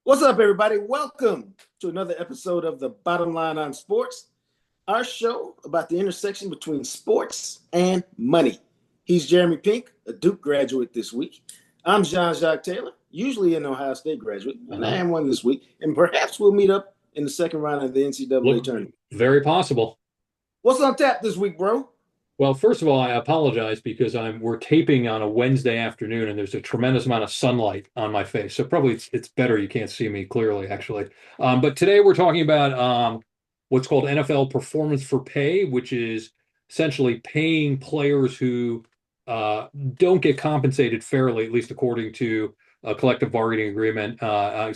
What's up, everybody? Welcome to another episode of the Bottom Line on Sports, our show about the intersection between sports and money. He's Jeremy Pink, a Duke graduate this week. I'm Jean-Jacques Taylor, usually an Ohio State graduate, and I am one this week. And perhaps we'll meet up in the second round of the NCAA tournament. Very possible. What's on tap this week, bro? Well, first of all, I apologize because we're taping on a Wednesday afternoon and there's a tremendous amount of sunlight on my face. So probably it's better you can't see me clearly, actually. But today we're talking about what's called NFL performance for pay, which is essentially paying players who don't get compensated fairly, at least according to a collective bargaining agreement,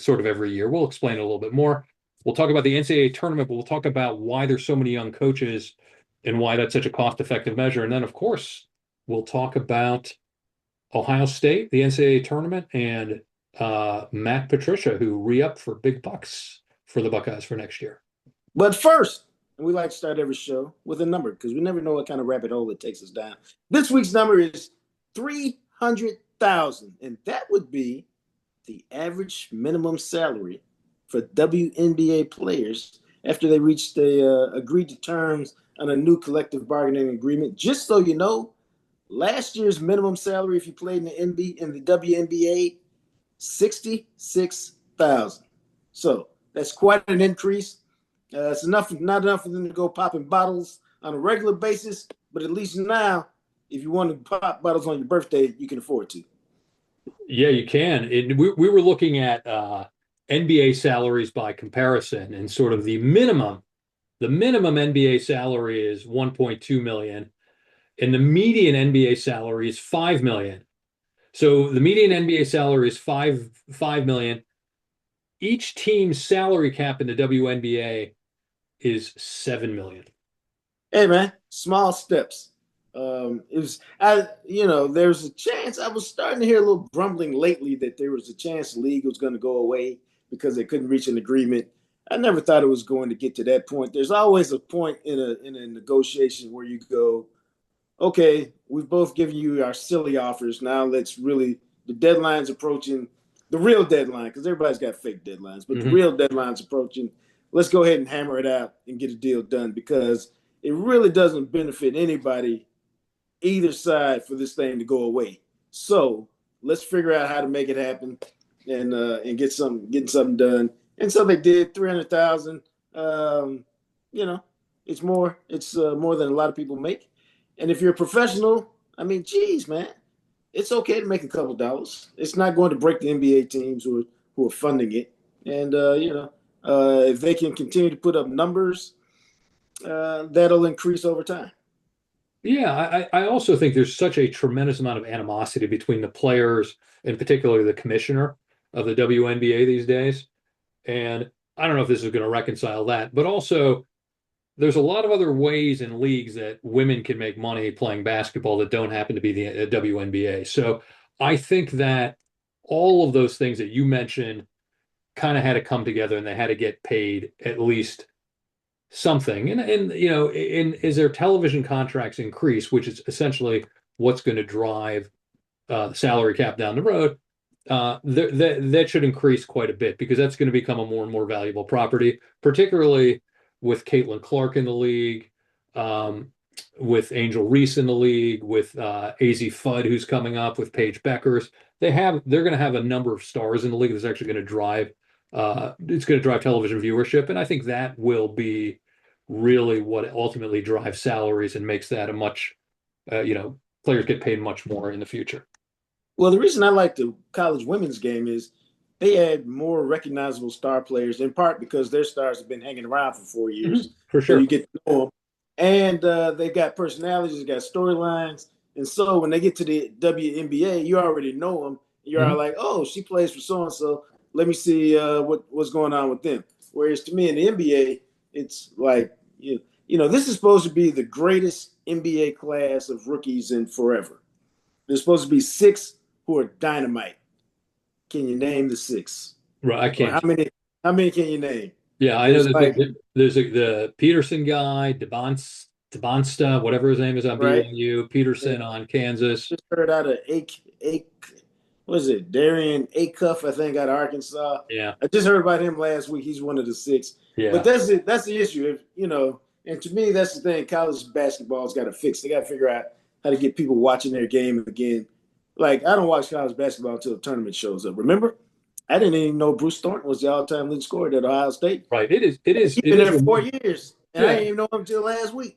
sort of every year. We'll explain it a little bit more. We'll talk about the NCAA tournament, but we'll talk about why there's so many young coaches and why that's such a cost-effective measure. And then, of course, we'll talk about Ohio State, the NCAA tournament, and Matt Patricia, who re-upped for big bucks for the Buckeyes for next year. But first, and we like to start every show with a number because we never know what kind of rabbit hole it takes us down. This week's number is 300,000, and that would be the average minimum salary for WNBA players after they reached agreed to terms on a new collective bargaining agreement. Just so you know, last year's minimum salary, if you played in the WNBA, $66,000. So that's quite an increase. It's not enough for them to go popping bottles on a regular basis, but at least now, if you want to pop bottles on your birthday, you can afford to. Yeah, you can. We were looking at NBA salaries by comparison, and sort of the minimum NBA salary is 1.2 million, and the median NBA salary is 5 million. So the median NBA salary is 5 million. Each team's salary cap in the WNBA is 7 million. Hey man, small steps. There's a chance. I was starting to hear a little grumbling lately that there was a chance the league was going to go away because they couldn't reach an agreement. I never thought it was going to get to that point. There's always a point in a negotiation where you go, okay, we've both given you our silly offers. Now the deadline's approaching, the real deadline, because everybody's got fake deadlines, but the real deadline's approaching. Let's go ahead and hammer it out and get a deal done, because it really doesn't benefit anybody, either side, for this thing to go away. So let's figure out how to make it happen and getting something done. And so they did. 300,000. It's more. It's more than a lot of people make. And if you're a professional, I mean, geez, man, it's okay to make a couple dollars. It's not going to break the NBA teams who are funding it. And if they can continue to put up numbers, that'll increase over time. Yeah, I also think there's such a tremendous amount of animosity between the players and particularly the commissioner of the WNBA these days. And I don't know if this is going to reconcile that, but also there's a lot of other ways in leagues that women can make money playing basketball that don't happen to be the WNBA. So I think that all of those things that you mentioned kind of had to come together, and they had to get paid at least something. And as their television contracts increase, which is essentially what's going to drive the salary cap down the road, that should increase quite a bit, because that's going to become a more and more valuable property, particularly with Caitlin Clark in the league, with Angel Reese in the league, with AZ Fudd, who's coming up, with Paige Beckers. They're going to have a number of stars in the league that's actually going to drive television viewership. And I think that will be really what ultimately drives salaries and makes that a much, players get paid much more in the future. Well, the reason I like the college women's game is they had more recognizable star players, in part because their stars have been hanging around for 4 years. For sure. So you get to know them. And they've got personalities, they've got storylines. And so when they get to the WNBA, you already know them. You're all like, oh, she plays for so-and-so. Let me see what's going on with them. Whereas to me in the NBA, it's like, this is supposed to be the greatest NBA class of rookies in forever. There's supposed to be 6 who are dynamite. Can you name the 6? Right, I can't. Or how many can you name? Yeah, I know that there's the Peterson guy, DeBonsta, whatever his name is on BYU, Peterson on Kansas. Just heard out of what is it? Darian Acuff, I think, out of Arkansas. Yeah, I just heard about him last week. He's one of the six. But yeah, that's it. That's the issue. If and to me, that's the thing. College basketball's got to fix. They got to figure out how to get people watching their game again. Like I don't watch college basketball until the tournament shows up. Remember, I didn't even know Bruce Thornton was the all-time leading scorer at Ohio State. right. It is. It is. He's It been is. there 4 years, and I Yeah, didn't even know him until last week.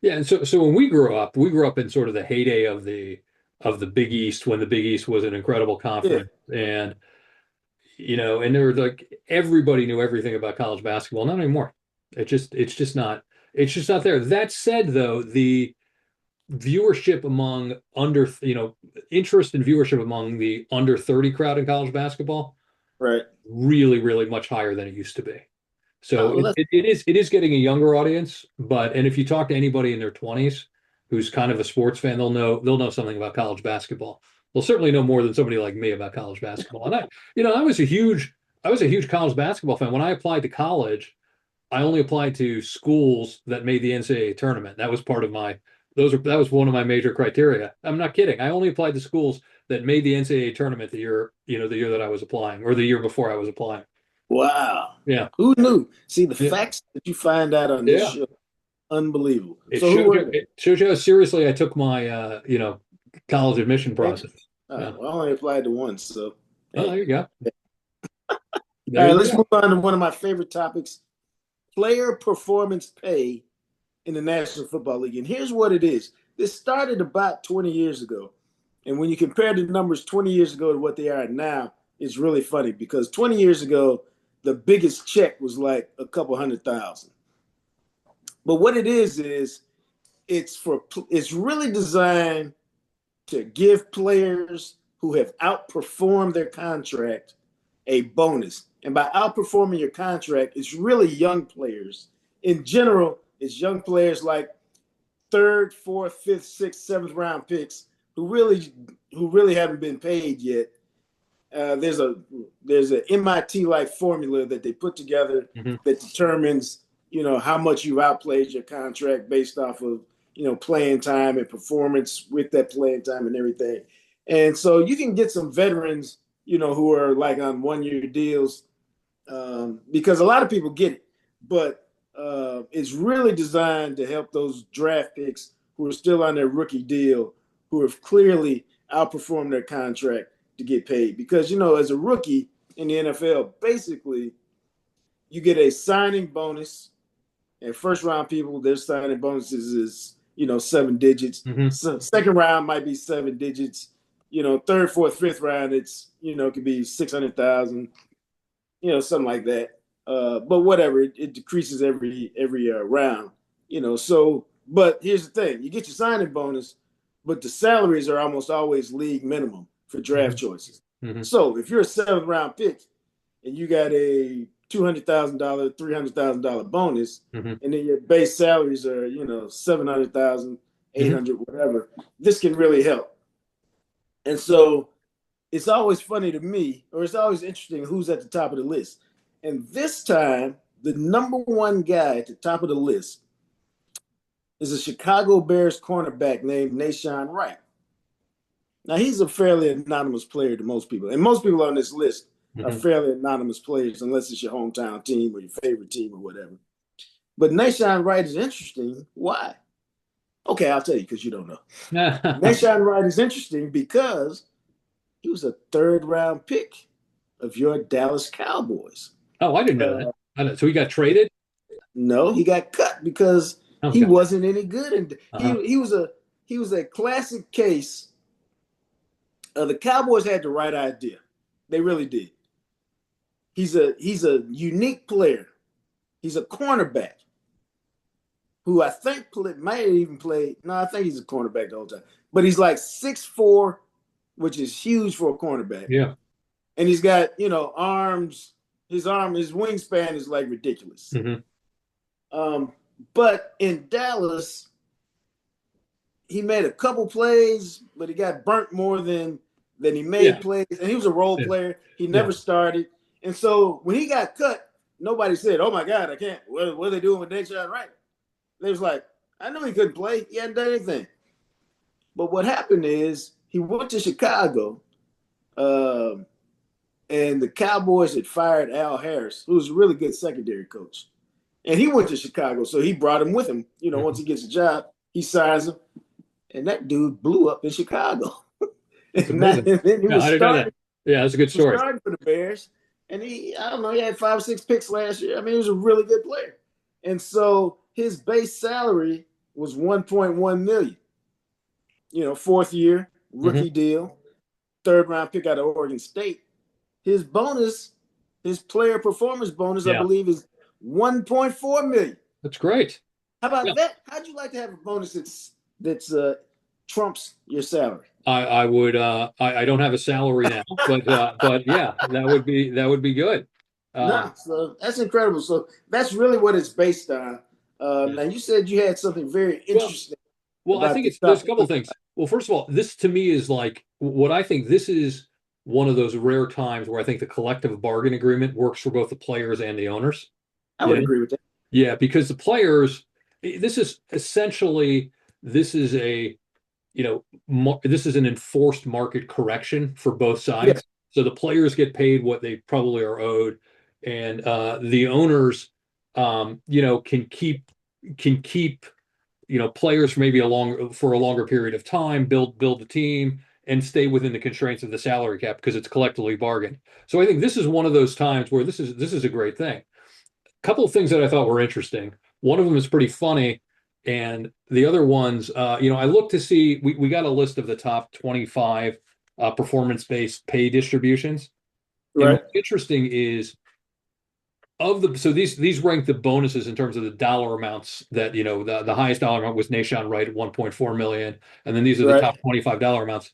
yeah. And so when we grew up in sort of the heyday of the Big East when the Big East was an incredible Yeah, conference, and and there were like everybody knew everything about college basketball. Not anymore. It's just not there. That said, though, the viewership among interest and viewership among the under 30 crowd in college basketball right. really, really much higher than it used to be. So Oh, well, it is getting a younger audience, and if you talk to anybody in their 20s who's kind of a sports fan, they'll know something about college basketball. They'll certainly know more than somebody like me about college basketball. And I was a huge college basketball fan. When I applied to college, I only applied to schools that made the NCAA tournament. That was one of my major criteria. I'm not kidding. I only applied to schools that made the NCAA tournament the year that I was applying, or the year before I was applying. wow. Yeah. Who knew? See, the Yeah. facts that you find out on this Yeah. show, unbelievable. It So who shows were you they? it shows you how seriously I took my college admission Thanks. process. Yeah. Well, I only applied to one, so Oh, there hey. you go. All There right, you let's go. move on to one of my favorite topics: player performance pay in the National Football League. And here's what it is. This started about 20 years ago. And when you compare the numbers 20 years ago to what they are now, it's really funny because 20 years ago, the biggest check was like a couple 100,000. But what it is it's really designed to give players who have outperformed their contract a bonus. And by outperforming your contract, it's really young players. In general, it's young players like third, fourth, fifth, sixth, seventh round picks who really haven't been paid yet. There's a MIT like formula that they put together Hmm. that determines how much you've outplayed your contract based off of playing time and performance with that playing time and everything. And so you can get some veterans who are like on 1 year deals because a lot of people get it, but it's really designed to help those draft picks who are still on their rookie deal, who have clearly outperformed their contract to get paid. Because, as a rookie in the NFL, basically, you get a signing bonus. And first round people, their signing bonuses is, 7 digits. Hmm. So second round might be 7 digits. Third, fourth, fifth round, it could be 600,000, something like that. But whatever, it decreases every round. So but here's the thing: you get your signing bonus, but the salaries are almost always league minimum for draft Hmm. choices. Hmm. So if you're a seventh round pick and you got a $200,000, $300,000 bonus, Hmm. and then your base salaries are 700,000, eight Hmm. hundred, whatever, this can really help. And so it's always funny to me, or it's always interesting who's at the top of the list. And this time, the number one guy at the top of the list is a Chicago Bears cornerback named Nashawn Wright. Now, he's a fairly anonymous player to most people. And most people on this list are Hmm. fairly anonymous players, unless it's your hometown team or your favorite team or whatever. But Nashawn Wright is interesting. Why? Okay, I'll tell you because you don't know. Nashawn Wright is interesting because he was a third round pick of your Dallas Cowboys. Oh, I didn't know that. Uh, So he got traded? no, he got cut because he Okay. wasn't any good, and Uh-huh. he was a classic case. The Cowboys had the right idea; they really did. He's a unique player. He's a cornerback who I think might have even played. No, I think he's a cornerback the whole time. But he's like 6'4", which is huge for a cornerback, Yeah. and he's got arms. His wingspan is like ridiculous. Hmm. Um, but in Dallas, he made a couple plays, but he got burnt more than he made Yeah. plays. And he was a role Yeah. player. He Yeah. never started. And so when he got cut, nobody said, "Oh my God, I can't." What are they doing with Deshaun Wright? They was like, "I know he couldn't play. He hadn't done anything." But what happened is he went to Chicago. Um, and the Cowboys had fired Al Harris, who was a really good secondary coach. And he went to Chicago, so he brought him with him. You know, once he gets a job, he signs him. And that dude blew up in Chicago. That's and, amazing. then he Yeah, was I didn't know that. starting, Yeah, that's a good was story. starting for the Bears. And I don't know, he had 5 or 6 picks last year. I mean, he was a really good player. And so his base salary was 1.1 million. You know, 4th year, Hmm. rookie deal, 3rd round pick out of Oregon State. His bonus, his player performance bonus, I Yeah, believe, is 1.4 million. that's great. How Yeah. about that? How'd you like to have a bonus that's trumps your salary? I would I don't have a salary now, but yeah, that would be good. No, so that's incredible. So that's really what it's based on. Yeah. Now you said you had something very Well, interesting well, I about think the there's a top couple of 20. things. Well, first of all, this to me is like what I think this is one of those rare times where I think the collective bargain agreement works for both the players and the owners. I You would know? agree with that. Yeah, because the players, this is essentially this is a this is an enforced market correction for both Yeah, sides. So the players get paid what they probably are owed, and the owners, can keep players for maybe for a longer period of time, build the team, and stay within the constraints of the salary cap because it's collectively bargained. So I think this is one of those times where this is a great thing. A couple of things that I thought were interesting. One of them is pretty funny, and the other ones, I looked to see we got a list of the top 25 performance-based pay distributions. And right. what's interesting is so these rank the bonuses in terms of the dollar amounts that the highest dollar amount was Nashon Wright at 1.4 million, and then these are the Right. top 25 dollar amounts.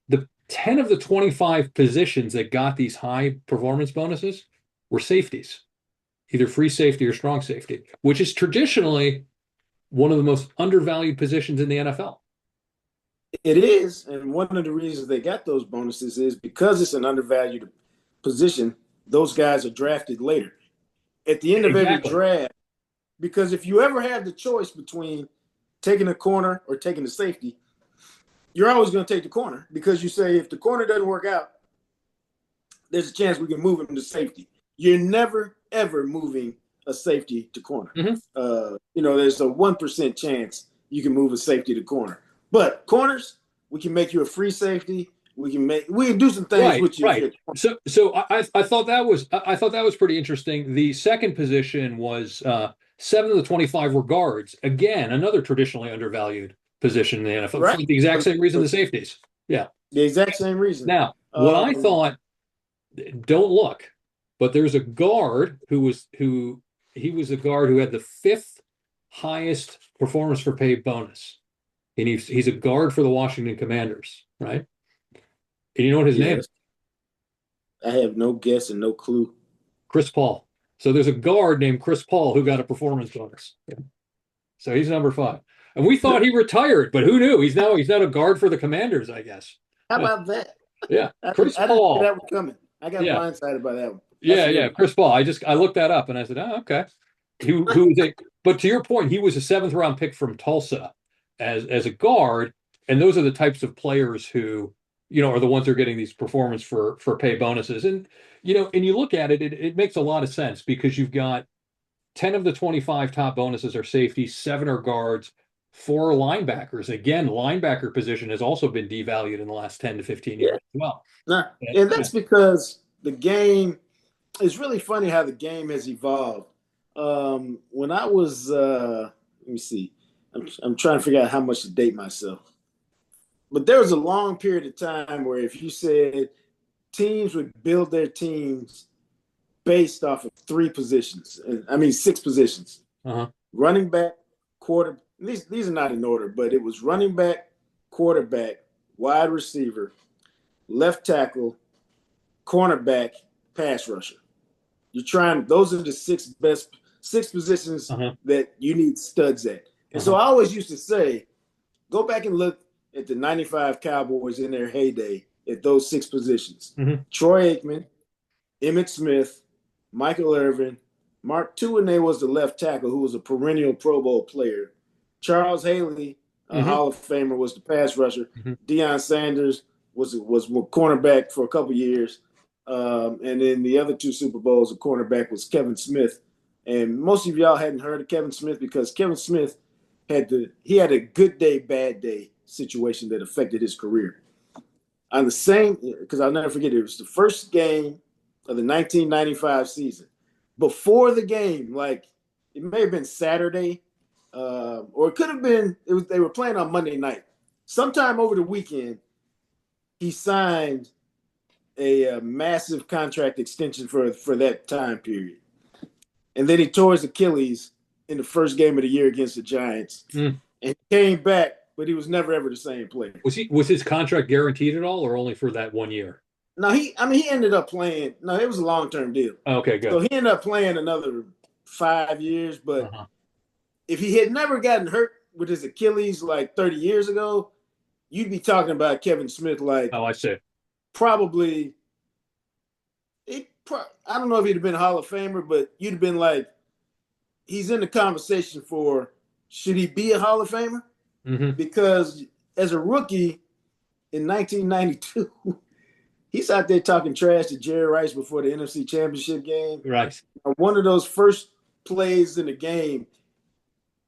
The 10 of the 25 positions that got these high performance bonuses were safeties, either free safety or strong safety, which is traditionally one of the most undervalued positions in the NFL. It is, and one of the reasons they got those bonuses is because it's an undervalued position. Those guys are drafted later at the end of every Exactly. draft. Because if you ever have the choice between taking a corner or taking the safety, you're always going to take the corner because you say if the corner doesn't work out, there's a chance we can move him to safety. You're never ever moving a safety to corner. Hmm. There's a 1% chance you can move a safety to corner. But corners, we can make you a free safety. We can do some things Right, with you if right. you're a corner. So I thought that was pretty interesting. The second position was 7 of the 25 were guards. Again, another traditionally undervalued position in the NFL for Right. the exact For, same reason for the safeties. Yeah. the exact same reason. Now, what I Um, thought, don't look, but there's a guard who he was a guard who had the fifth highest performance for pay bonus, and he's a guard for the Washington Commanders, right? And you know what his name is? yes, I have no guess and no clue. Chris Paul. So there's a guard named Chris Paul who got a performance bonus. So he's number 5. And we thought he retired, but who knew? He's now a guard for the Commanders, I guess. How Yeah. about that? Yeah. I didn't, Chris I didn't see Paul. that one coming. I got Yeah. blindsided by that one. That's Yeah, a good yeah. one. Chris Paul. I looked that up and I said, oh, okay. Who was a but to your point, he was a 7th round pick from Tulsa as a guard, and those are the types of players who, are the ones who are getting these performance for pay bonuses. And and you look at it, it makes a lot of sense because you've got 10 of the 25 top bonuses are safeties, 7 are guards, 4 are linebackers. Again, linebacker position has also been devalued in the last 10 to 15 Yeah. years as well. Nah, And, and yeah. that's because the game. It's really funny how the game has evolved. When I was, let me see, I'm trying to figure out how much to date myself. But there was a long period of time where if you said teams would build their teams based off of 3 positions, I mean 6 positions: Uh-huh. running back, quarter. These are not in order, but it was running back, quarterback, wide receiver, left tackle, cornerback, pass rusher. You're trying, those are the 6 positions Uh-huh. that you need studs at. And so Uh-huh. I always used to say, go back and look at the 95 Cowboys in their heyday at those 6 positions. Hmm. Troy Aikman, Emmitt Smith, Michael Irvin, Mark Tuinei was the left tackle who was a perennial Pro Bowl player. Charles Haley, a Hmm. Hall of Famer, was the pass rusher. Hmm. Deion Sanders was cornerback for a couple years, and then the other two Super Bowls, the cornerback was Kevin Smith. And most of y'all hadn't heard of Kevin Smith because Kevin Smith he had a good day, bad day situation that affected his career. On the same, because I'll never forget it was the first game of the 1995 season. Before the game, like it may have been Saturday, or it could have been. They were playing on Monday night. Sometime over the weekend, he signed a massive contract extension for that time period, and then he tore his Achilles in the first game of the year against the Giants, and he came back, but he was never ever the same player. Was his contract guaranteed at all, or only for that 1 year? No, he ended up playing. No, it was a long-term deal. Okay, good. So he ended up playing another 5 years. But if he had never gotten hurt with his Achilles like 30 years ago, you'd be talking about Kevin Smith like. Oh, I see. Probably. I don't know if he'd have been a Hall of Famer, but you'd have been like, he's in the conversation for should he be a Hall of Famer? Because as a rookie in 1992. He's out there talking trash to Jerry Rice before the NFC Championship game. Right. One of those first plays in the game,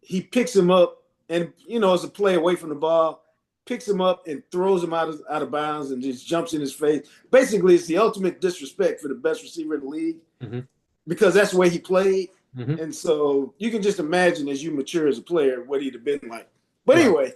he picks him up and, as a play away from the ball, picks him up and throws him out of bounds and just jumps in his face. Basically, it's the ultimate disrespect for the best receiver in the league because that's the way he played. And so you can just imagine as you mature as a player what he'd have been like. But anyway.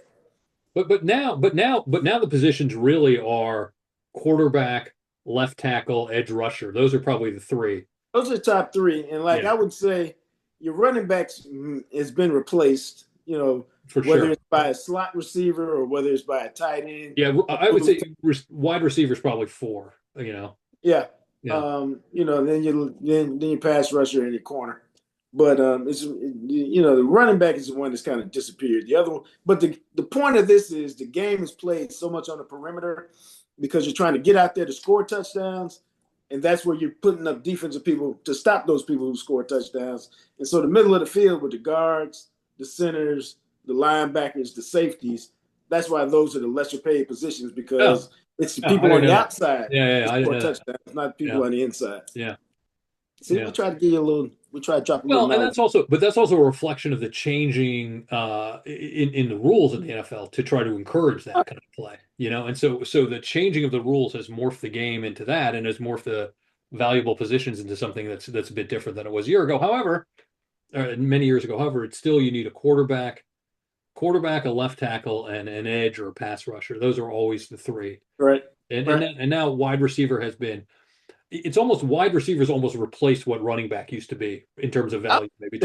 But now the positions really are quarterback, left tackle, edge rusher. Those are probably the three. Those are the top three. And I would say your running backs has been replaced, whether it's by a slot receiver or whether it's by a tight end. Yeah, I would say wide receivers probably four, Yeah. Yeah. Then you pass rusher in your corner. But it's the running back is the one that's kind of disappeared. The other one, but the point of this is the game is played so much on the perimeter because you're trying to get out there to score touchdowns, and that's where you're putting up defensive people to stop those people who score touchdowns. And so the middle of the field with the guards, the centers, the linebackers, the safeties, that's why those are the lesser paid positions because it's the people on the outside that score touchdowns, not people on the inside. Yeah. See, we try to give you a little. We try to drop a little. Well, and that's also a reflection of the changing in the rules in the NFL to try to encourage that kind of play, And so the changing of the rules has morphed the game into that, and has morphed the valuable positions into something that's a bit different than it was a year ago. However, many years ago, it's still you need a quarterback, a left tackle, and an edge or a pass rusher. Those are always the three. Right. And now wide receiver has been. It's almost wide receivers almost replaced what running back used to be in terms of value. Maybe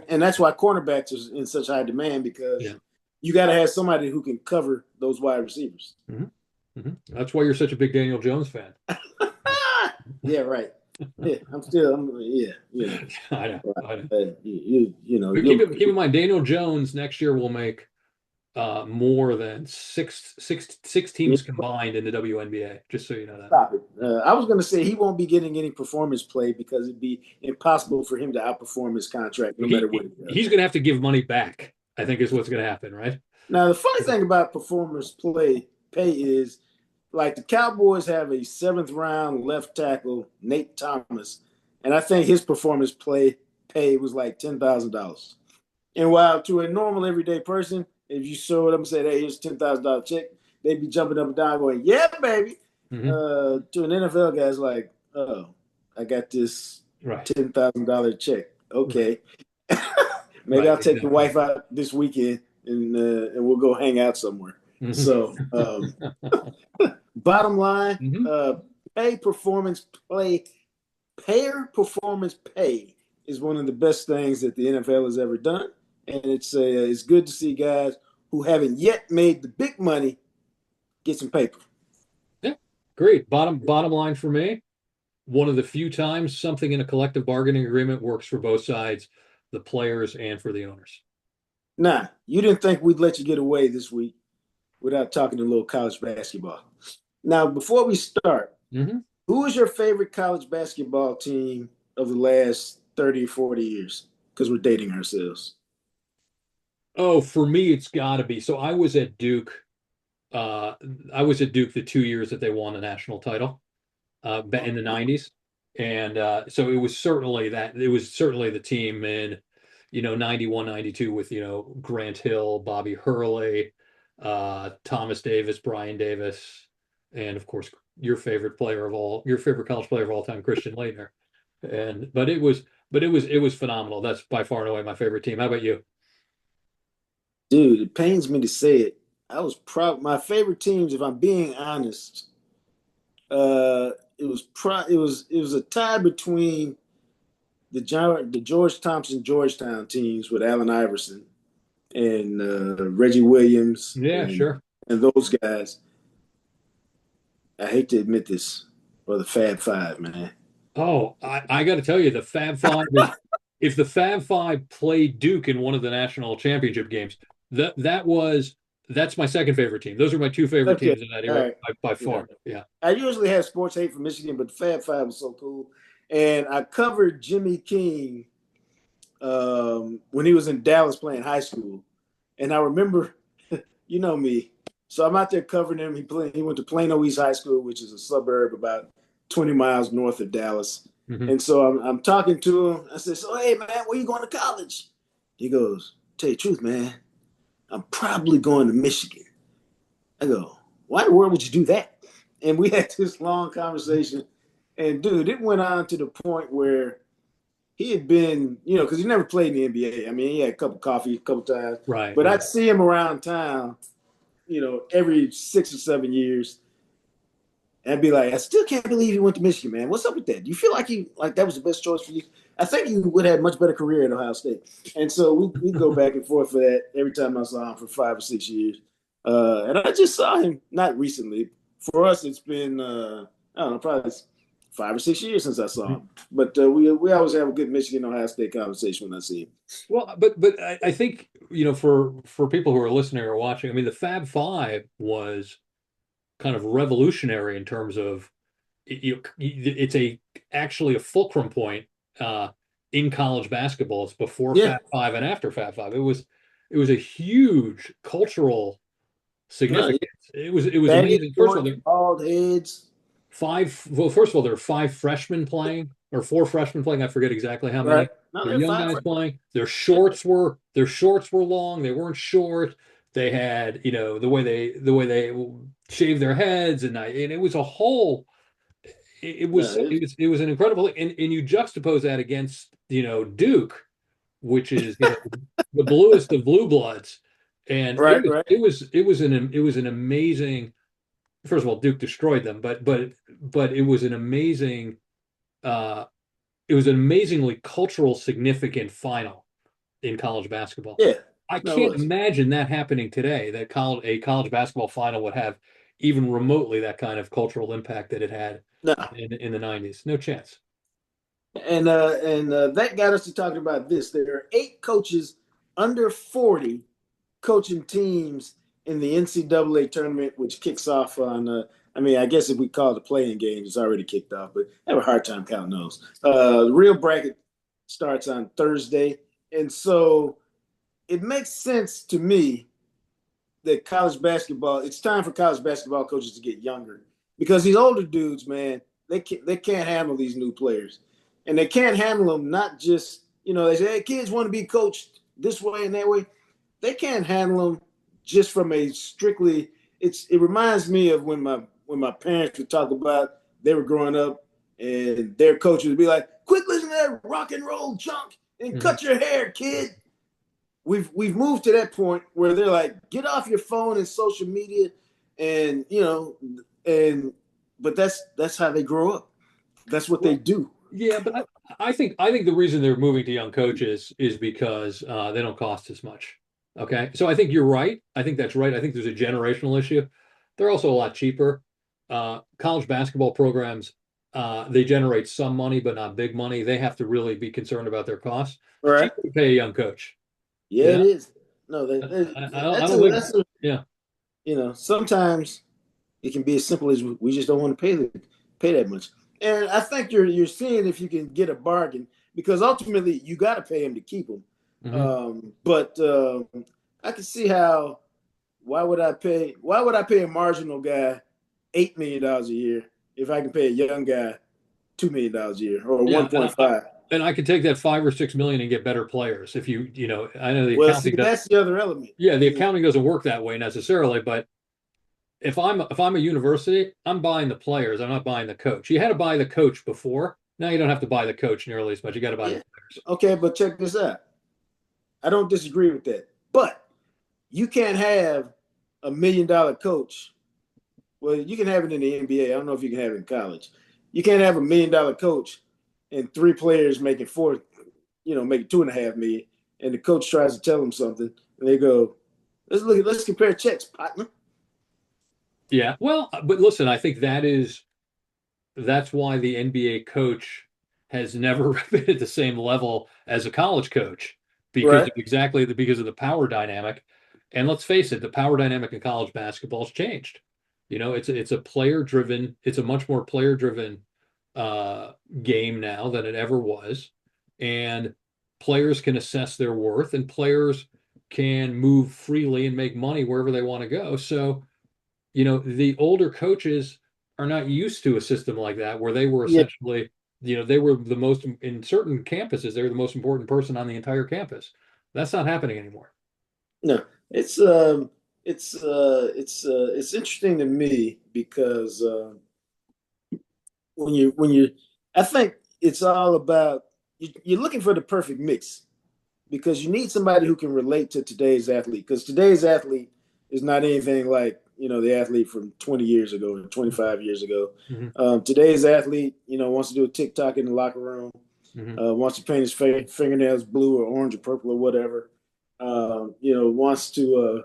and that's why cornerbacks is in such high demand because you got to have somebody who can cover those wide receivers. That's why you're such a big Daniel Jones fan. Yeah, right. Yeah, I know. Keep in mind, Daniel Jones next year will make more than six teams combined in the WNBA, just so you know that. Stop it. I was going to say he won't be getting any performance play because it'd be impossible for him to outperform his contract no matter what he does. He's going to have to give money back, I think is what's going to happen, right? Now, the funny thing about performance pay is like the Cowboys have a 7th round left tackle, Nate Thomas, and I think his performance pay was like $10,000. And while to a normal everyday person, if you showed them and said, hey, here's a $10,000 check, they'd be jumping up and down going, yeah, baby. To an NFL guy's like, oh, I got this $10,000 check. Okay. Maybe I'll take the wife out this weekend and we'll go hang out somewhere. So bottom line, payer performance pay is one of the best things that the NFL has ever done. And it's good to see guys who haven't yet made the big money get some paper. Yeah, great. Bottom line for me, one of the few times something in a collective bargaining agreement works for both sides, the players and for the owners. Nah, you didn't think we'd let you get away this week without talking a little college basketball. Now, before we start, who is your favorite college basketball team of the last 30 or 40 years? Because we're dating ourselves. Oh, for me, it's got to be. So I was at Duke Uh, I was at Duke the 2 years that they won the national title in the '90s, and so it was certainly the team in 91, 92 with Grant Hill, Bobby Hurley, Thomas Davis, Brian Davis, and of course your favorite college player of all time, Christian Laettner. And but it was phenomenal. That's by far and away my favorite team. How about you? Dude, it pains me to say it. I was proud. My favorite teams, if I'm being honest, it was a tie between the George Thompson Georgetown teams with Allen Iverson and Reggie Williams Yeah, and sure. those guys. I hate to admit this, or the Fab Five, man. Oh, I got to tell you, the Fab Five is if the Fab Five played Duke in one of the national championship games, that's my second favorite team. Those are my two favorite Okay, teams in that all era right. by Yeah, far. Yeah. I usually have sports hate for Michigan, but the Fab Five was so cool. And I covered Jimmy King when he was in Dallas playing high school. And I remember, you know me, so I'm out there covering him. He went to Plano East High School, which is a suburb about 20 miles north of Dallas. Hmm. And so I'm talking to him. I said, "So hey man, where you going to college?" He goes, "Tell you the truth, man, I'm probably going to Michigan." I go, "Why in the world would you do that?" And we had this long conversation. And dude, it went on to the point where he had been, because he never played in the NBA. I mean, he had a cup of coffee a couple times, Right, but right. I'd see him around town, every 6 or 7 years. And I'd be like, I still can't believe you went to Michigan, man. What's up with that? Do you feel like that was the best choice for you? I think you would have had a much better career at Ohio State. And so we go back and forth for that every time I saw him for 5 or 6 years. And I just saw him not recently. For us, it's been I don't know, probably 5 or 6 years since I saw him. But we always have a good Michigan Ohio State conversation when I see him. Well, but I think for people who are listening or watching, I mean, the Fab Five was kind of revolutionary in terms of it's actually a fulcrum point uh, in college basketball. It's before Yeah, Fab Five and after Fab Five. It was a huge cultural no, significance. It was baggy amazing. First of all, shorts, bald heads. first of all, there are five freshmen playing or four freshmen playing. I forget exactly how Right? many. No, They're they're young fine. guys playing. Their shorts were long. They weren't short. They had the way they shaved their heads, and it was a whole it No, was it was an incredible, and you juxtapose that against Duke, which is the bluest of blue bloods, and right, right. it was an amazing. First of all, Duke destroyed them, but uh it was an amazingly cultural significant final in college basketball. Yeah, I no, it can't was. imagine that happening today, that a college basketball final would have even remotely that kind of cultural impact that it had No, in the '90s. No chance. and that got us to talking about this. There are 8 coaches under 40 coaching teams in the NCAA tournament, which kicks off on. I mean, I guess if we call it the playing games, it's already kicked off, but I have a hard time counting those. The real bracket starts on Thursday, and so it makes sense to me that college basketball. It's time for college basketball coaches to get younger because these older dudes, man, they can't handle these new players, and they can't handle them. Not just they say, hey, kids want to be coached this way and that way. They can't handle them just from a strictly. It reminds me of when my parents would talk about they were growing up and their coach would be like, "Quit listening to that rock and roll junk and Mhm. cut your hair, kid." We've moved to that point where they're like, get off your phone and social media, and and but that's how they grow up. That's what they Well, do. yeah, but I think the reason they're moving to young coaches is because they don't cost as much. Okay, so I think you're right. I think that's right. I think there's a generational issue. They're also a lot cheaper. College basketball programs, they generate some money, but not big money. They have to really be concerned about their costs. All It's right. cheaper to pay a young coach. Yeah, You it know, is. No, I don't think. that's a Yeah. sometimes it can be as simple as we just don't want to pay that much. And I think you're seeing if you can get a bargain because ultimately you got to pay him to keep him. Hmm. But I can see how Why would I pay a marginal guy $8 million a year if I can pay a young guy $2 million a year or Yeah, 1.5? and I could take that 5 or 6 million and get better players. If I know the Well, see, accounting does. that's the other element. Yeah, the accounting doesn't work that way necessarily, but if I'm a university, I'm buying the players. I'm not buying the coach. You had to buy the coach before. Now you don't have to buy the coach nearly as much. You got to buy the Yeah. players. Okay, but check this out. I don't disagree with that. But you can't have $1 million coach. Well, you can have it in the NBA. I don't know if you can have it in college. You can't have $1 million coach and three players making four, making 2.5 million, and the coach tries to tell them something, and they go, let's compare checks, partner. Yeah, well, but listen, I think that's why the NBA coach has never been at the same level as a college coach Right. because of the power dynamic. And let's face it, the power dynamic in college basketball has changed. It's a much more player driven game now than it ever was. And players can assess their worth and players can move freely and make money wherever they want to go. So, the older coaches are not used to a system like that where they were Yeah. essentially, they were the most in certain campuses, they were the most important person on the entire campus. That's not happening anymore. No, it's interesting to me because when you I think it's all about you're looking for the perfect mix because you need somebody who can relate to today's athlete because today's athlete is not anything like the athlete from 20 years ago or 25 years ago. Hmm. Today's athlete wants to do a TikTok in the locker room, Hmm. wants to paint his fingernails blue or orange or purple or whatever. Wants to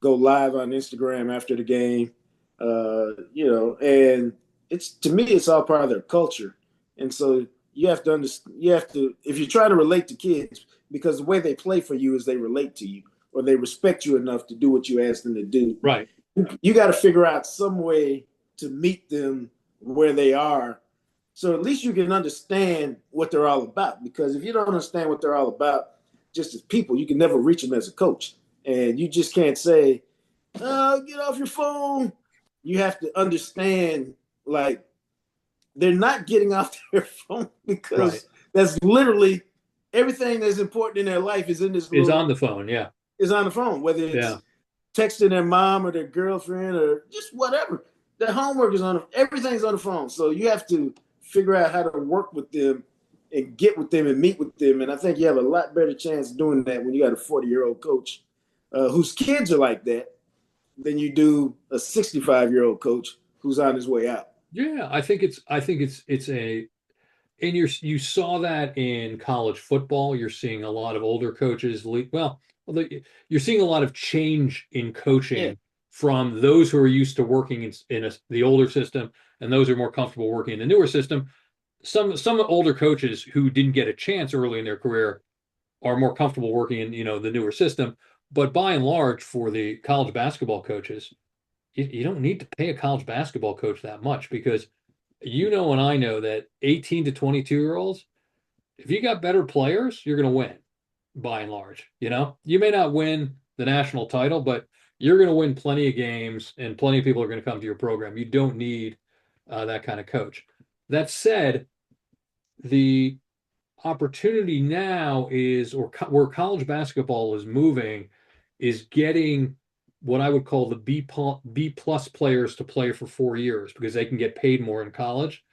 go live on Instagram after the game. And it's to me, it's all part of their culture. And so you have to understand. You have to, if you try to relate to kids, because the way they play for you is they relate to you or they respect you enough to do what you ask them to do. Right. You got to figure out some way to meet them where they are so at least you can understand what they're all about. Because if you don't understand what they're all about, just as people, you can never reach them as a coach. And you just can't say, oh, get off your phone. You have to understand, like, they're not getting off their phone Right. because that's literally everything that's important in their life is in this Is little, on the phone. Yeah. is on the phone, whether Yeah. it's texting their mom or their girlfriend or just whatever. Their homework is everything's on the phone. So you have to figure out how to work with them and get with them and meet with them. And I think you have a lot better chance of doing that when you got a 40-year-old coach whose kids are like that than you do a 65-year-old coach who's on his way out. Yeah. I think it's a and you saw that in college football. You're seeing a lot of older coaches you're seeing a lot of change in Yeah. coaching from those who are used to working in the older system and those who are more comfortable working in the newer system. Some older coaches who didn't get a chance early in their career are more comfortable working in the newer system. But by and large, for the college basketball coaches, you don't need to pay a college basketball coach that much because and I know that 18 to 22-year-olds, if you got better players, you're going to win by and large. You may not win the national title, but you're going to win plenty of games and plenty of people are going to come to your program. You don't need that kind of coach. That said, the opportunity now is, or where college basketball is moving, is getting what I would call the B plus players to play for 4 years because they can get paid more in college.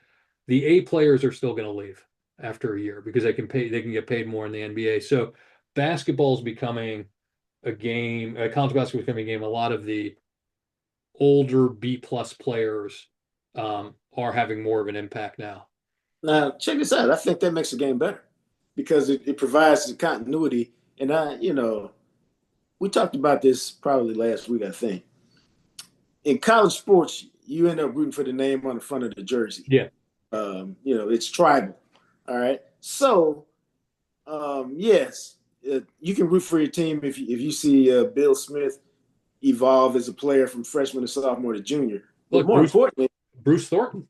The A players are still going to leave after a year because they can get paid more in the NBA. So basketball is becoming a game, college basketball is becoming a game. A lot of the older B plus players are having more of an impact now. Now, check this out. I think that makes the game better because it provides the continuity. And we talked about this probably last week, I think. In college sports, you end up rooting for the name on the front of the jersey. Yeah. It's tribal. All right. So, yes, you can root for your team if you see Bill Smith evolve as a player from freshman to sophomore to junior. But Look, Bruce Thornton.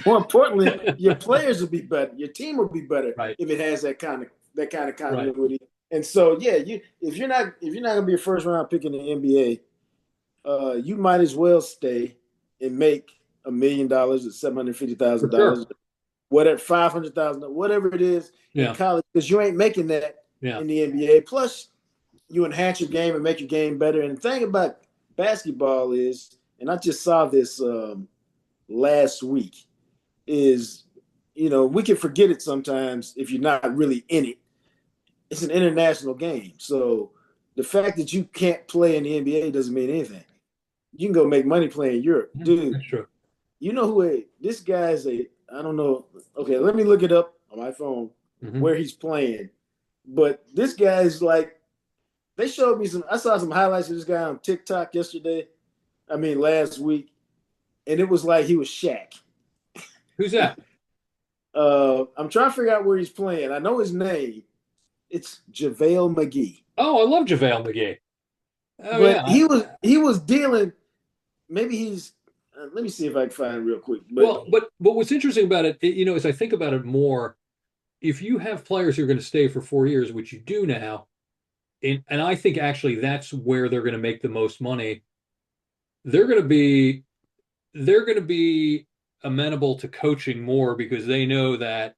more importantly, your players will be better. Your team will be better Right. if it has that kind of Right. continuity. And so yeah, if you're not gonna be a first round pick in the NBA, you might as well stay and make $1 million or seven hundred fifty thousand For dollars, sure. whatever 500,000, whatever it is in Yeah. college, because you ain't making that Yeah. in the NBA. Plus, you enhance your game and make your game better. And the thing about basketball is, and I just saw this last week, is we can forget it sometimes if you're not really in it. It's an international game, so the fact that you can't play in the NBA doesn't mean anything. You can go make money playing in Europe, dude. That's true. You know this guy is a I don't know. Okay, let me look it up on my phone Hmm. where he's playing. But this guy is like they showed me some. I saw some highlights of this guy on TikTok yesterday. I mean last week, and it was like he was Shaq. Who's that? I'm trying to figure out where he's playing. I know his name. It's JaVale McGee. Oh, I love JaVale McGee. Oh But yeah. he was dealing. Maybe he's. Let me see if I can find it real quick. But But what's interesting about it, as I think about it more, if you have players who are going to stay for 4 years, which you do now, and I think actually that's where they're going to make the most money. They're going to be they're going to be amenable to coaching more because they know that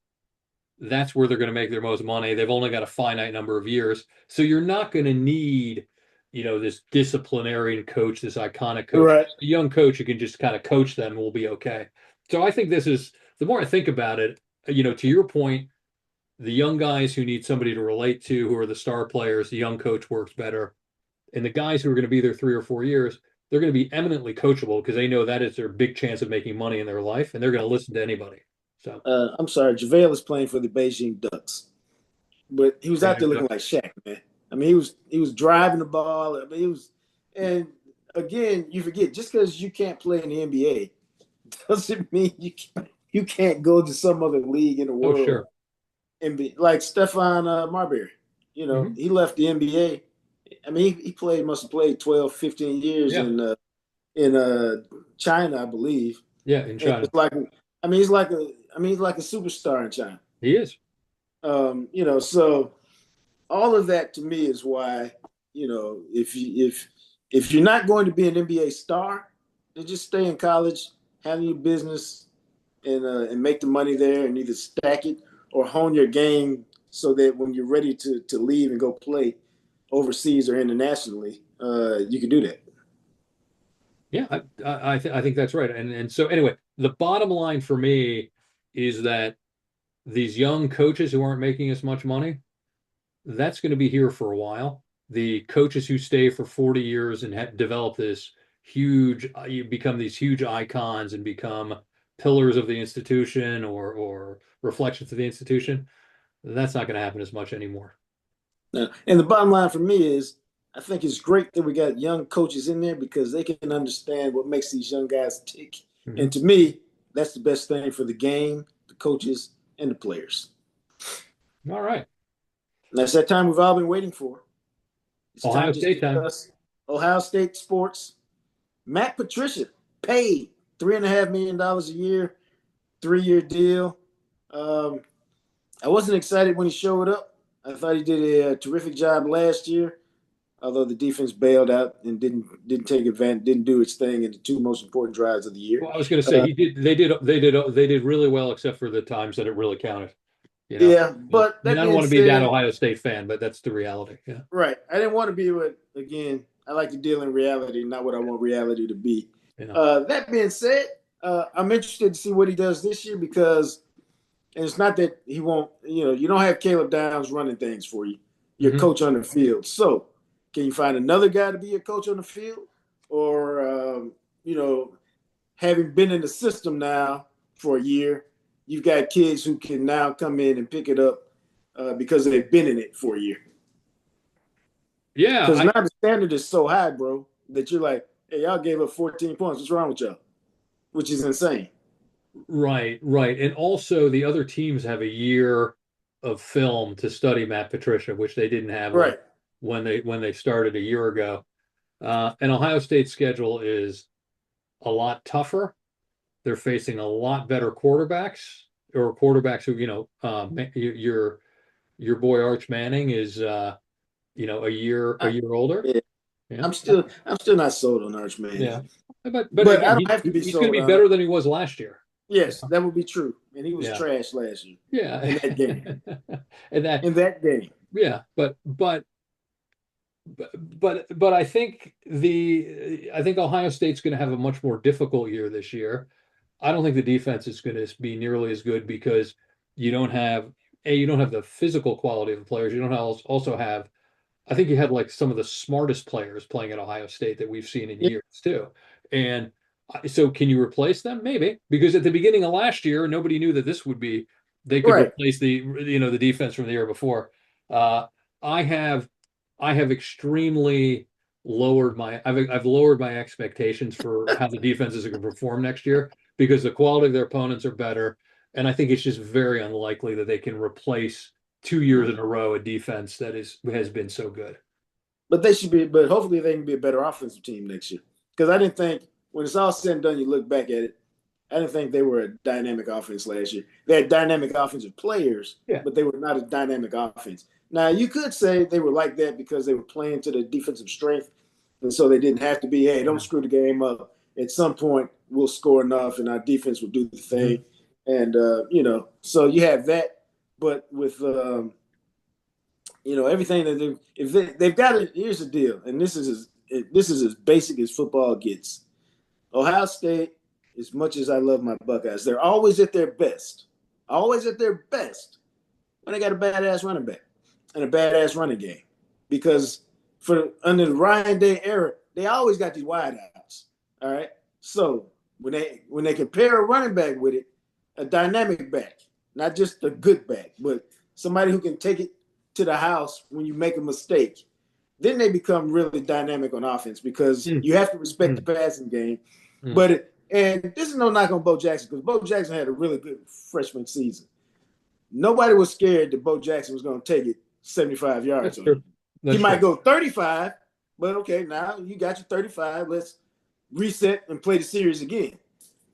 that's where they're going to make their most money. They've only got a finite number of years. So you're not going to need, this disciplinarian coach, this iconic coach. right, A young coach who can just kind of coach them will be okay. So I think this is, the more I think about it, to your point, the young guys who need somebody to relate to, who are the star players, the young coach works better. And the guys who are going to be there 3 or 4 years, they're going to be eminently coachable because they know that is their big chance of making money in their life, and they're going to listen to anybody. So, I'm sorry. JaVale is playing for the Beijing Ducks, but he was out there looking yeah, like Shaq, man. I mean, he was driving the ball. I mean, and again, you forget just because you can't play in the NBA doesn't mean you can't go to some other league in the oh, world sure. and be like Stephon Marbury. Hmm. He left the NBA. I mean, he must have played 12, 15 years Yeah. in China, I believe. Yeah. In And China. it's like, he's like a superstar in China. He is. So all of that to me is why, if you're not going to be an NBA star, then just stay in college, handle your business, and make the money there, and either stack it or hone your game so that when you're ready to leave and go play overseas or internationally, you can do that. Yeah. I think that's right. And so anyway, the bottom line for me is that these young coaches who aren't making as much money, that's going to be here for a while. The coaches who stay for 40 years and develop this huge, you become these huge icons and become pillars of the institution or reflections of the institution. That's not going to happen as much anymore. And the bottom line for me is, I think it's great that we got young coaches in there because they can understand what makes these young guys tick. And Hmm. to me, that's the best thing for the game, the coaches, and the players. All right. And that's that time we've all been waiting for. It's Ohio time just to State time. discuss Ohio State sports. Matt Patricia paid $3.5 million a year, 3-year deal. Um, I wasn't excited when he showed up. I thought he did a terrific job last year, although the defense bailed out and didn't take advantage, didn't do its thing in the two most important drives of the year. Well, I was going to say Uh, he did. They did really well, except for the times that it really counted. You know. yeah, I but mean, that I don't being want to be that said, Ohio State fan, but that's the reality. Yeah. right, I didn't want to be what again. I like to deal in reality, not what I want reality to be. Yeah. That being said, I'm interested to see what he does this year because, and it's not that he won't. You don't have Caleb Downs running things for you. Your Hmm. coach on the field. So, can you find another guy to be your coach on the field, or you know, having been in the system now for a year, you've got kids who can now come in and pick it up because they've been in it for a year. Yeah. Because now the standard is so high, bro, that you're like, hey, y'all gave up 14 points. What's wrong with y'all? Which is insane. Right. Right. And also, the other teams have a year of film to study Matt Patricia, which they didn't have Right. when they started a year ago. And Ohio State's schedule is a lot tougher. They're facing a lot better quarterbacks or quarterbacks who, your boy Arch Manning is. a I, year older. yeah, Yeah. I'm still not sold on Arch Manning, Yeah. But but I again, don't have to be he's going to sold be on him. better than he was last year. Yes, that would be true, and he was Yeah. trash last year Yeah. in that game. And that, In that game, yeah, but I think Ohio State's going to have a much more difficult year this year. I don't think the defense is going to be nearly as good because you don't have you don't have the physical quality of the players. You don't also have. I think you had like some of the smartest players playing at Ohio State that we've seen in yeah, years too. And so can you replace them? Maybe, because at the beginning of last year, nobody knew that this would be they could right. replace the defense from the year before. Uh, I have I have extremely I've lowered my expectations for how the defenses are going to perform next year because the quality of their opponents are better, and I think it's just very unlikely that they can replace 2 years in a row a defense that has been so good. But they should be. But hopefully, they can be a better offensive team next year. Because I didn't think when it's all said and done, you look back at it. I didn't think they were a dynamic offense last year. They had dynamic offensive players, Yeah. but they were not a dynamic offense. Now you could say they were like that because they were playing to the defensive strength, and so they didn't have to be. Hey, don't screw the game up. At some point, we'll score enough, and our defense will do the Mhm. thing. And so you have that. But with everything that they've got it. Here's the deal, and this is as basic as football gets. Ohio State, as much as I love my Buckeyes, they're always at their best. Always at their best when they got a badass running back and a badass running game. Because for under the Ryan Day era, they always got these wideouts. All right. So when they compare a running back with it, a dynamic back, not just a good back, but somebody who can take it to the house when you make a mistake, then they become really dynamic on offense because Mm, you have to respect the mm, passing game. mm. And this is no knock on Bo Jackson because Bo Jackson had a really good freshman season. Nobody was scared that Bo Jackson was going to take it 75 yards That's on true. you. He That's might true. go 35, but okay, now you got your 35. Let's reset and play the series again.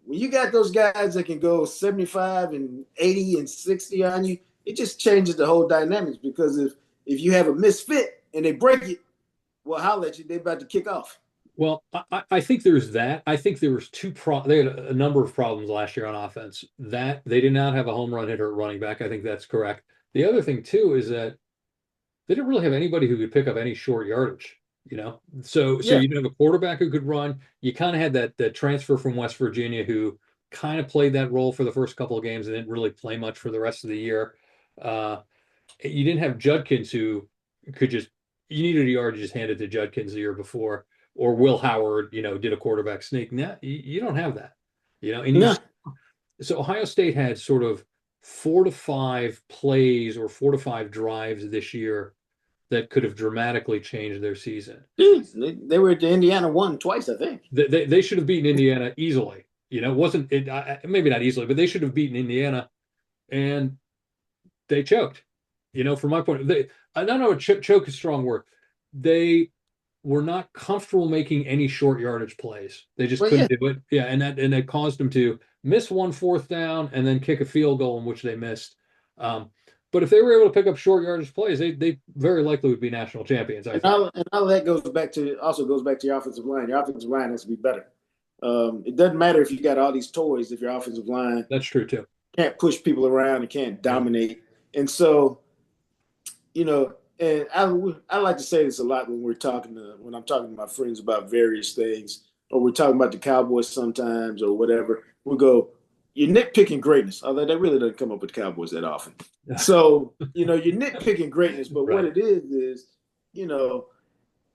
When you got those guys that can go 75 and 80 and 60 on you, it just changes the whole dynamics because if you have a misfit and they break it, well, holler at you, they're about to kick off. Well, I think there's that. I think there was they had a number of problems last year on offense. That they did not have a home run hitter at running back. I think that's correct. The other thing too is that they didn't really have anybody who could pick up any short yardage. So Yeah. you didn't have a quarterback who could run. You kind of had that transfer from West Virginia who kind of played that role for the first couple of games and didn't really play much for the rest of the year. Uh, you didn't have Judkins who could just you needed a yard, you just hand it to Judkins the year before, or Will Howard, did a quarterback sneak. Now you don't have that, and No. so Ohio State had sort of 4 to 5 plays or 4 to 5 drives this year that could have dramatically changed their season. They were at the Indiana one twice, I think. They should have beaten Indiana easily. Wasn't it? Maybe not easily, but they should have beaten Indiana, and they choked. From my point, I don't know. Choke is a strong word. They were not comfortable making any short yardage plays. They just Well, yeah. couldn't do it. Yeah, and that caused them to miss one fourth down and then kick a field goal in which they missed. Um, but if they were able to pick up short yardage plays, they very likely would be national champions. I think And all that goes back to your offensive line. Your offensive line has to be better. It doesn't matter if you got all these toys if your offensive line that's true too. can't push people around and can't Yeah, dominate. And so, and I like to say this a lot when I'm talking to my friends about various things, or we're talking about the Cowboys sometimes or whatever. We go, you're nitpicking greatness, although that really doesn't come up with the Cowboys that often. So, you're nitpicking greatness, but what right. it is, you know,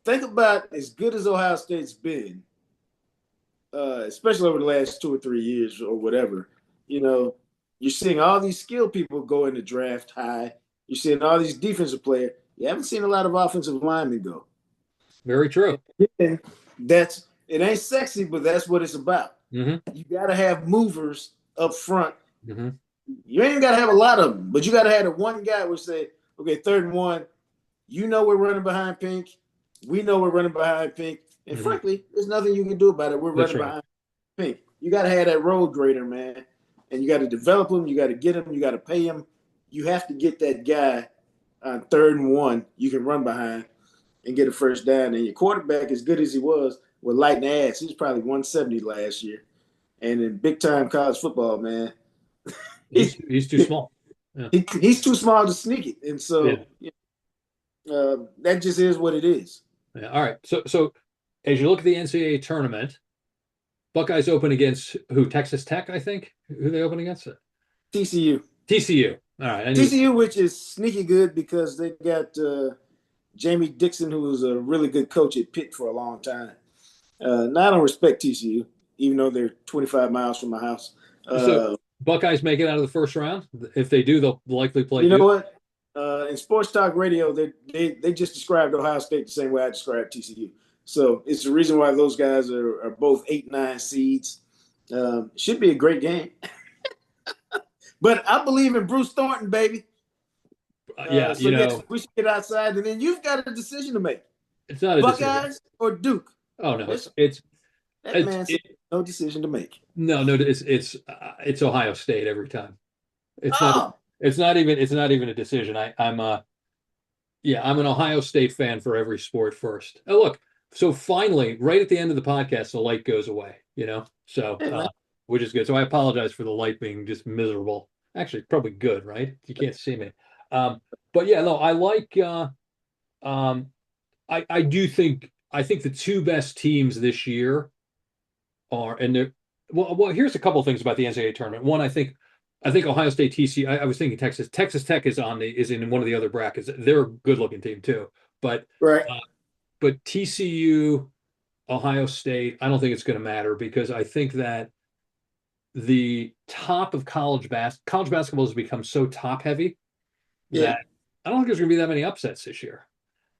think about as good as Ohio State's been, especially over the last 2 or 3 years or whatever. You know, you're seeing all these skilled people go in the draft high. You're seeing all these defensive players. You haven't seen a lot of offensive linemen go. Very true. And that's it. Ain't sexy, but that's what it's about. Hmm. You got to have movers up front. Hmm. You ain't got to have a lot of them, but you got to have the one guy who say, "Okay, 3rd and 1. You know we're running behind Pink. We know we're running behind Pink. And Hmm. frankly, there's nothing you can do about it. We're That's running right. behind Pink. You got to have that road grader, man. And you got to develop him. You got to get him. You got to pay him. You have to get that guy on 3rd and 1 you can run behind. and get a first down. And your quarterback, as good as he was, with lighting ass, he was probably 170 last year. And in big time college football, man, He's too small. Yeah. he's too small to sneak it. And Yeah. so that just is what it is. Yeah. All right. So as you look at the NCAA tournament, Buckeyes open against who? Texas Tech, I think. Who they open against? TCU. TCU. All right. I knew. TCU, which is sneaky good because they got Jamie Dixon, who was a really good coach at Pitt for a long time. Now I don't respect TCU, even though they're 25 miles from my house. So Uh, Buckeyes make it out of the first round. If they do, they'll likely play you know Duke. what? In sports talk radio, they just described Ohio State the same way I described TCU. So it's the reason why those guys are both 8-9 seeds. Should be a great game. But I believe in Bruce Thornton, baby. Yeah, So yes, we should get outside, and then you've got a decision to make: it's not a decision. Buckeyes or Duke. Oh no, It's, it's that it's man said no decision to make. no, it's Ohio State every time. It's not Oh, it's not even a decision. I'm an Ohio State fan for every sport first. Oh look, so finally, right at the end of the podcast, the light goes away. So hey, man. which is good. So I apologize for the light being just miserable. Actually, probably good, right? You can't see me. But yeah, no, I like. Um, I think the two best teams this year are, and they're well. Here's a couple of things about the NCAA tournament. One, I think Ohio State, TCU. I was thinking Texas Tech is in one of the other brackets. They're a good looking team too, but Right. uh, but TCU, Ohio State, I don't think it's going to matter because I think that the top of college basketball has become so top heavy Yeah. that I don't think there's going to be that many upsets this year.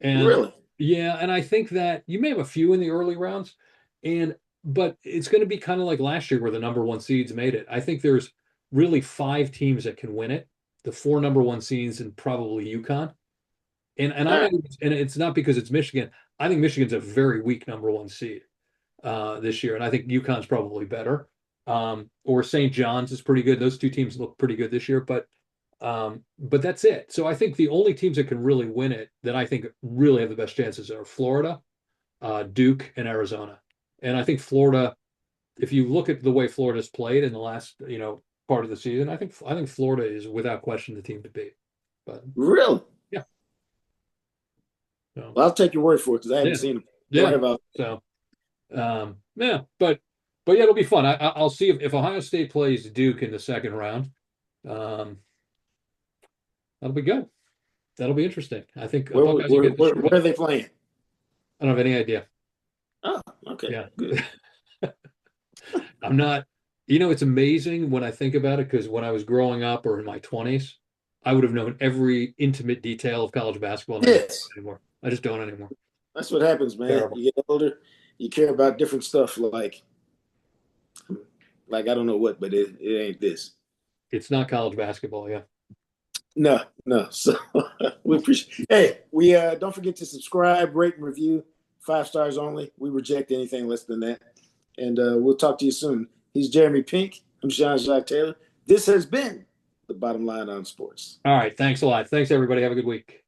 And Really. yeah, and I think that you may have a few in the early rounds, but it's going to be kind of like last year where the number one seeds made it. I think there's really five teams that can win it, the four number one seeds and probably UConn. And All I'm right. not, and it's not because it's Michigan. I think Michigan's a very weak number one seed this year, and I think UConn's probably better. Or St. John's is pretty good. Those two teams look pretty good this year, but that's it. So I think the only teams that can really win it that I think really have the best chances are Florida, Duke, and Arizona. And I think Florida, if you look at the way Florida's played in the last, part of the season, I think Florida is without question the team to beat. But Really. yeah, so Well, I'll take your word for it because I yeah, haven't seen them. Or yeah. have I? So yeah, but yeah, it'll be fun. I'll see if Ohio State plays Duke in the second round. Um, that'll be good. That'll be interesting. I think Buckeyes will get destroyed. Where are they playing? I don't have any idea. Oh, okay. Yeah. Good. I'm not, it's amazing when I think about it because when I was growing up or in my 20s, I would have known every intimate detail of college basketball. And I don't Yes. anymore. I just don't anymore. That's what happens, man. Terrible. You get older, you care about different stuff like I don't know what, but it ain't this. It's not college basketball. Yeah. No, no. So we appreciate. Hey, we don't forget to subscribe, rate, and review. 5 stars only. We reject anything less than that. And we'll talk to you soon. He's Jeremy Pink. I'm Jean-Jacques Taylor. This has been the Bottom Line on Sports. All right. Thanks a lot. Thanks, everybody. Have a good week.